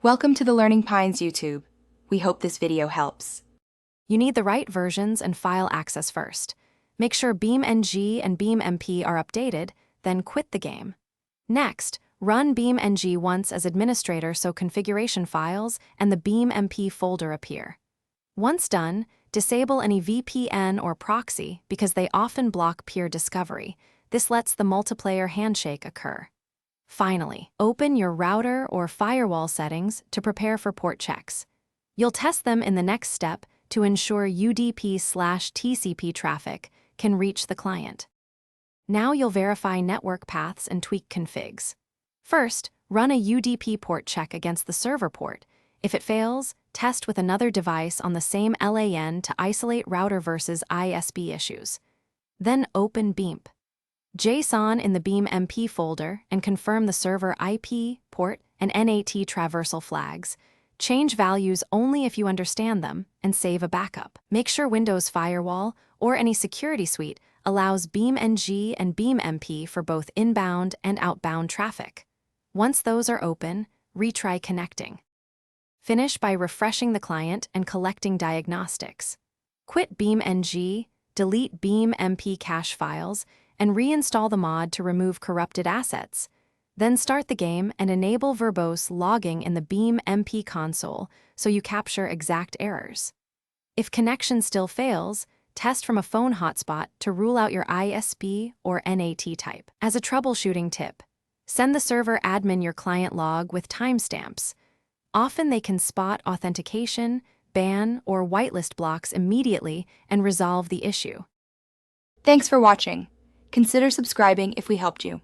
Welcome to the Learning Pines YouTube. We hope this video helps. You need the right versions and file access first. Make sure Beammng and Beammp are updated, then quit the game. Next, run Beammng once as administrator so configuration files and the Beammp folder appear. Once done, disable any VPN or proxy because they often block peer discovery. This lets the multiplayer handshake occur. Finally, open your router or firewall settings to prepare for port checks. You'll test them in the next step to ensure UDP/TCP traffic can reach the client. Now you'll verify network paths and tweak configs. First, run a UDP port check against the server port. If it fails, test with another device on the same LAN to isolate router versus ISP issues. Then open Beammp. JSON in the Beammp folder and confirm the server IP, port, and NAT traversal flags. Change values only if you understand them and save a backup. Make sure Windows Firewall or any security suite allows Beammng and Beammp for both inbound and outbound traffic. Once those are open, retry connecting. Finish by refreshing the client and collecting diagnostics. Quit Beammng, delete Beammp cache files, and reinstall the mod to remove corrupted assets. Then start the game and enable verbose logging in the Beammp console so you capture exact errors. If connection still fails, test from a phone hotspot to rule out your ISP or NAT type. As a troubleshooting tip, send the server admin your client log with timestamps. Often they can spot authentication, ban, or whitelist blocks immediately and resolve the issue. Thanks for watching. Consider subscribing if we helped you.